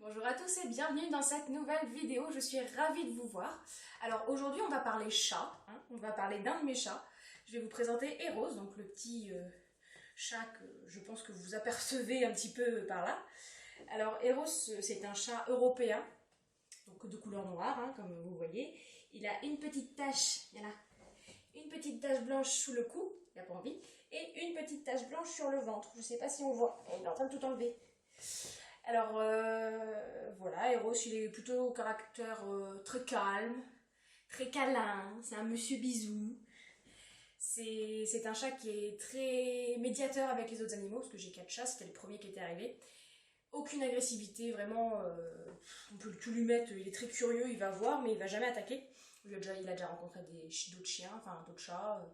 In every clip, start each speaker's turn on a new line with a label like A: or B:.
A: Bonjour à tous et bienvenue dans cette nouvelle vidéo, je suis ravie de vous voir. Alors aujourd'hui on va parler chat, on va parler d'un de mes chats. Je vais vous présenter Eros, donc le petit chat que je pense que vous apercevez un petit peu par là. Alors Eros c'est un chat européen, donc de couleur noire comme vous voyez. Il a une petite tache, il y en a une petite tache blanche sous le cou, il n'a pas envie, et une petite tache blanche sur le ventre. Je ne sais pas si on voit, il est en train de tout enlever. Alors voilà, Eros il est plutôt au caractère très calme, très câlin, c'est un monsieur bisou. C'est un chat qui est très médiateur avec les autres animaux, parce que j'ai 4 chats, c'était le premier qui était arrivé. Aucune agressivité, vraiment, on peut tout lui mettre, il est très curieux, il va voir, mais il va jamais attaquer. Il a déjà rencontré d'autres chiens, enfin d'autres chats.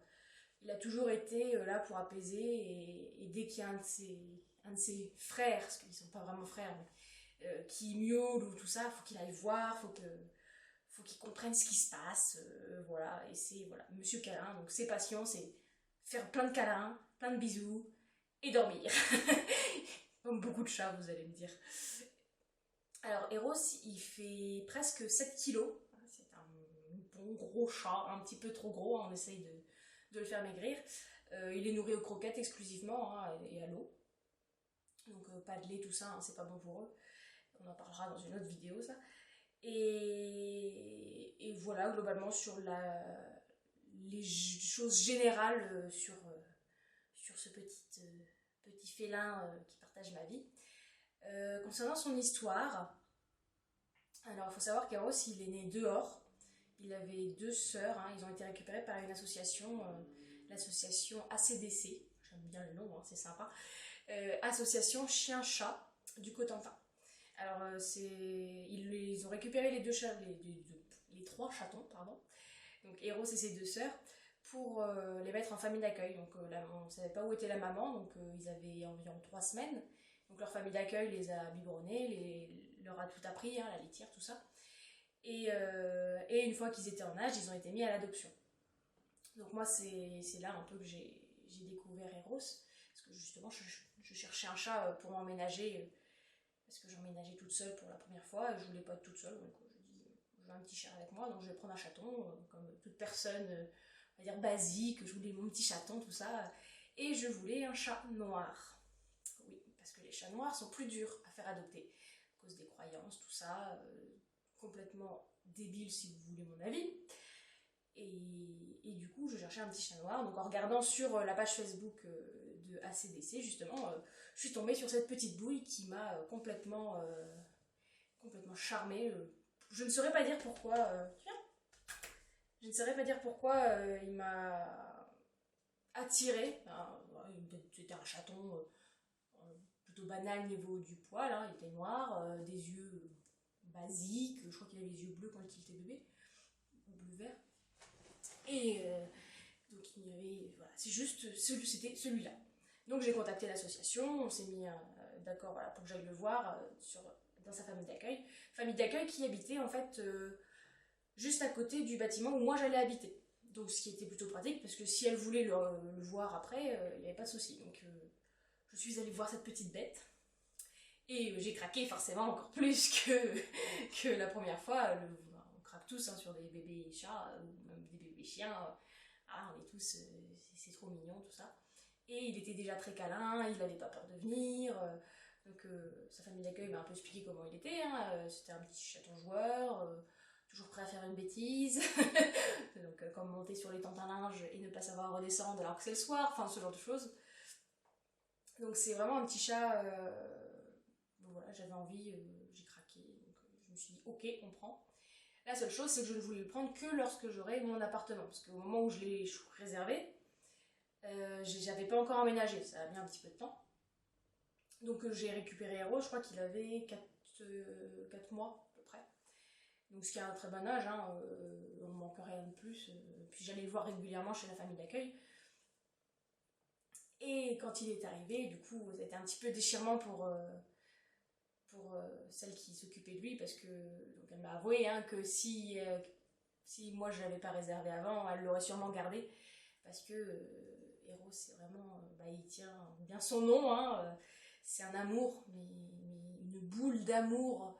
A: Il a toujours été là pour apaiser, et dès qu'il y a un de ses frères, parce qu'ils sont pas vraiment frères, mais, qui miaule ou tout ça, faut qu'il aille voir, faut qu'il comprenne ce qui se passe, voilà, et c'est voilà, monsieur câlin, donc ses passions, c'est faire plein de câlins, plein de bisous, et dormir. Comme beaucoup de chats, vous allez me dire. Alors, Eros, il fait presque 7 kilos, c'est un bon gros chat, un petit peu trop gros, on essaye de le faire maigrir. Il est nourri aux croquettes exclusivement et à l'eau. Donc pas de lait, tout ça, c'est pas bon pour eux. On en parlera dans une autre vidéo, ça. Et voilà, globalement, sur les choses générales sur ce petit félin qui partage ma vie. Concernant son histoire, alors il faut savoir qu'Eros, il est né dehors. Il avait 2 sœurs, ils ont été récupérés par une association, l'association ACDC, j'aime bien le nom, c'est sympa, association chien-chat du Cotentin. Alors ils ont récupéré les 3 chatons, pardon, donc Eros et ses 2 sœurs, pour les mettre en famille d'accueil. Donc on ne savait pas où était la maman, donc ils avaient environ 3 semaines. Donc leur famille d'accueil les a biberonnés, leur a tout appris, la litière, tout ça. Et une fois qu'ils étaient en âge, ils ont été mis à l'adoption. Donc moi, c'est là un peu que j'ai découvert Eros, parce que justement, je cherchais un chat pour m'emménager, parce que j'emménageais toute seule pour la première fois, et je voulais pas être toute seule, donc je dis, je veux un petit chat avec moi, donc je vais prendre un chaton, comme toute personne, on va dire basique, je voulais mon petit chaton, tout ça, et je voulais un chat noir. Oui, parce que les chats noirs sont plus durs à faire adopter, à cause des croyances, tout ça, complètement débile si vous voulez mon avis. Et du coup, je cherchais un petit chat noir. Donc en regardant sur la page Facebook de ACDC, justement, je suis tombée sur cette petite bouille qui m'a complètement charmée. Je ne saurais pas dire pourquoi. Je ne saurais pas dire pourquoi il m'a attirée. C'était un chaton plutôt banal niveau du poil. Il était noir, des yeux basiques. Je crois qu'il avait les yeux bleus quand il était bébé, ou bleu-vert. Et donc il y avait, voilà, c'est juste c'était celui-là. Donc j'ai contacté l'association, on s'est mis d'accord pour que j'aille le voir dans sa famille d'accueil. Famille d'accueil qui habitait en fait juste à côté du bâtiment où moi j'allais habiter. Donc ce qui était plutôt pratique parce que si elle voulait le voir après, il n'y avait pas de souci. Donc je suis allée voir cette petite bête. Et j'ai craqué forcément encore plus que la première fois. On craque tous sur des bébés chats ou même des bébés chiens. On est tous, c'est trop mignon tout ça. Et il était déjà très câlin, il n'avait pas peur de venir. Donc sa famille d'accueil m'a un peu expliqué comment il était. C'était un petit chaton joueur, toujours prêt à faire une bêtise. Donc comme monter sur les tentes à linge et ne pas savoir redescendre alors que c'est le soir, enfin ce genre de choses. Donc c'est vraiment un petit chat. Donc voilà, j'avais envie, j'ai craqué, donc je me suis dit ok, on prend. La seule chose, c'est que je ne voulais le prendre que lorsque j'aurais mon appartement, parce qu'au moment où je l'ai réservé, j'avais pas encore emménagé, ça a mis un petit peu de temps. Donc j'ai récupéré Hero, je crois qu'il avait 4 mois à peu près. Donc ce qui est un très bon âge, on ne manque rien de plus. Puis j'allais le voir régulièrement chez la famille d'accueil. Et quand il est arrivé, du coup, c'était un petit peu déchirement pour celle qui s'occupait de lui, parce que donc elle m'a avoué que si moi je l'avais pas réservé avant, elle l'aurait sûrement gardé, parce que Eros c'est vraiment il tient bien son nom, c'est un amour, mais une boule d'amour.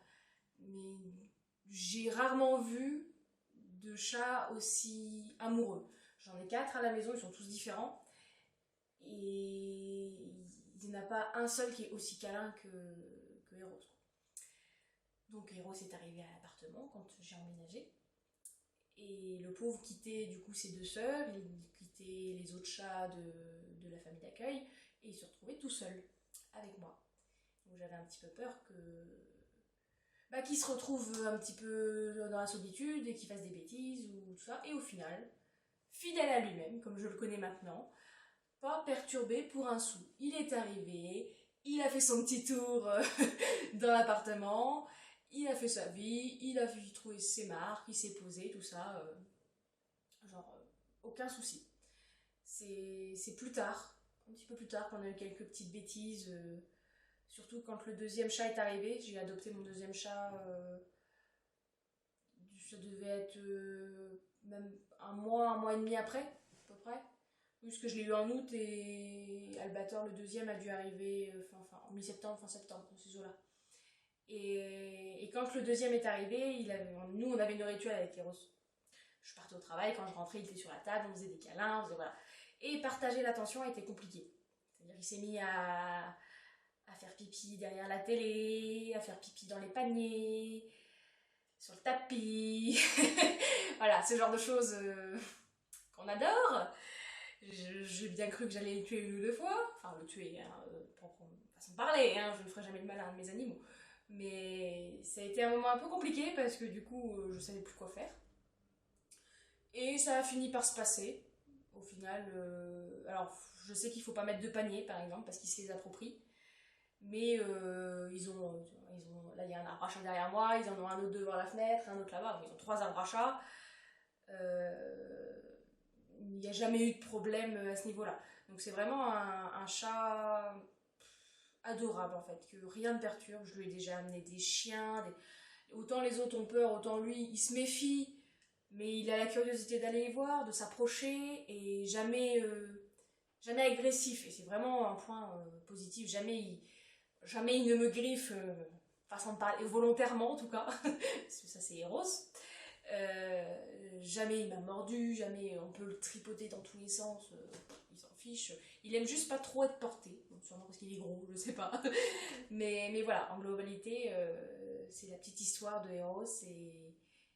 A: Mais j'ai rarement vu de chat aussi amoureux. J'en ai 4 à la maison, ils sont tous différents. Et il n'y en a pas un seul qui est aussi câlin que Eros. Donc Eros est arrivé à l'appartement quand j'ai emménagé. Et le pauvre quittait du coup ses 2 sœurs, il quittait les autres chats de la famille d'accueil, et il se retrouvait tout seul avec moi. Donc j'avais un petit peu peur qu'il se retrouve un petit peu dans la solitude et qu'il fasse des bêtises ou tout ça. Et au final, fidèle à lui-même, comme je le connais maintenant, pas perturbé pour un sou. Il est arrivé, il a fait son petit tour dans l'appartement, il a fait sa vie, il a trouvé ses marques, il s'est posé, tout ça. Aucun souci. C'est plus tard, un petit peu plus tard, qu'on a eu quelques petites bêtises. Surtout quand le deuxième chat est arrivé. J'ai adopté mon deuxième chat. Ça devait être même un mois et demi après, à peu près. Puisque je l'ai eu en août et Albator, le deuxième, a dû arriver en mi-septembre, fin septembre, dans ces eaux-là. Et quand le deuxième est arrivé, nous on avait une rituel avec Eros. Je partais au travail, quand je rentrais, il était sur la table, on faisait des câlins, on faisait voilà. Et partager l'attention a été compliqué. C'est-à-dire qu'il s'est mis à faire pipi derrière la télé, à faire pipi dans les paniers, sur le tapis. Voilà, ce genre de choses qu'on adore. J'ai bien cru que j'allais le tuer une ou deux fois. Enfin, le tuer, hein, façon de parler, hein, je ne ferai jamais de mal à un de mes animaux. Mais ça a été un moment un peu compliqué parce que du coup, je savais plus quoi faire. Et ça a fini par se passer. Au final, alors je sais qu'il faut pas mettre de panier par exemple parce qu'ils se les approprient. Mais ils ont là il y a un arbre à chat derrière moi, ils en ont un autre devant la fenêtre, un autre là-bas, ils ont 3 arbres à chat. Il n'y a jamais eu de problème à ce niveau-là. Donc c'est vraiment un chat adorable en fait, que rien ne perturbe. Je lui ai déjà amené des chiens, autant les autres ont peur, autant lui il se méfie, mais il a la curiosité d'aller les voir, de s'approcher, et jamais agressif. Et c'est vraiment un point positif. Jamais il ne me griffe, façon de parler, volontairement en tout cas, parce que ça c'est Eros. Jamais il m'a mordu, jamais on peut le tripoter dans tous les sens, il s'en fiche. Il aime juste pas trop être porté, donc sûrement parce qu'il est gros, je sais pas. mais voilà, en globalité, c'est la petite histoire de Eros. C'est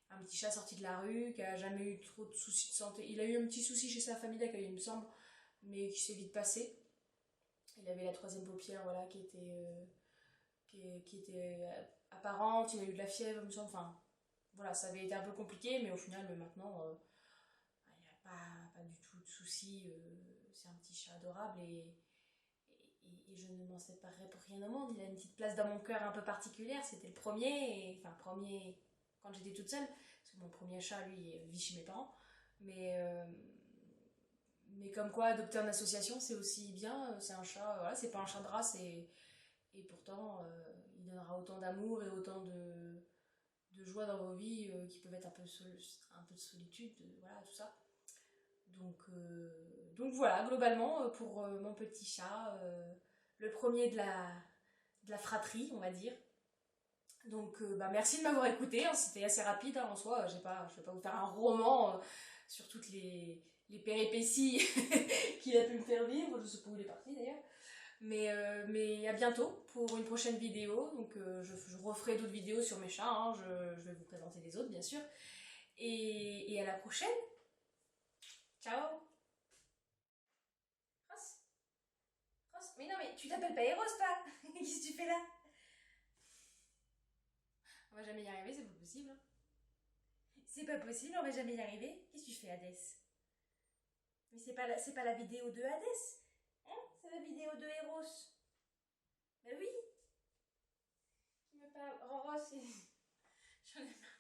A: un petit chat sorti de la rue qui a jamais eu trop de soucis de santé. Il a eu un petit souci chez sa famille d'accueil, il me semble, mais qui s'est vite passé. Il avait la 3e paupière, voilà, qui était apparente. Il a eu de la fièvre, il me semble. Enfin, voilà, ça avait été un peu compliqué, mais au final, maintenant, il n'y a pas du tout de soucis. C'est un petit chat adorable et je ne m'en séparerai pour rien au monde. Il a une petite place dans mon cœur un peu particulière. C'était le premier, premier quand j'étais toute seule, parce que mon premier chat, lui, vit chez mes parents. Mais comme quoi, adopter en association, c'est aussi bien. C'est un chat, voilà, c'est pas un chat de race, et pourtant, il donnera autant d'amour et autant de joie dans vos vies qui peuvent être un peu de solitude, voilà, tout ça. Donc voilà, globalement, pour mon petit chat, le premier de la fratrie, on va dire. Donc merci de m'avoir écouté, hein, c'était assez rapide, hein, en soi. Je vais pas vous faire un roman sur toutes les péripéties qu'il a pu me faire vivre. Je sais pas où il est parti d'ailleurs. Mais à bientôt pour une prochaine vidéo. Donc je referai d'autres vidéos sur mes chats, hein. Je vais vous présenter les autres bien sûr. Et à la prochaine. Ciao. Ross. Mais non, mais tu t'appelles pas Eros, toi. Qu'est-ce que tu fais là? On va jamais y arriver, c'est pas possible, hein. C'est pas possible, on va jamais y arriver. Qu'est-ce que tu fais, Hadès? Mais c'est pas la vidéo de Hadès, hein? C'est la vidéo de Eros. Bah oui. Qui me parle? Roros, j'en ai marre.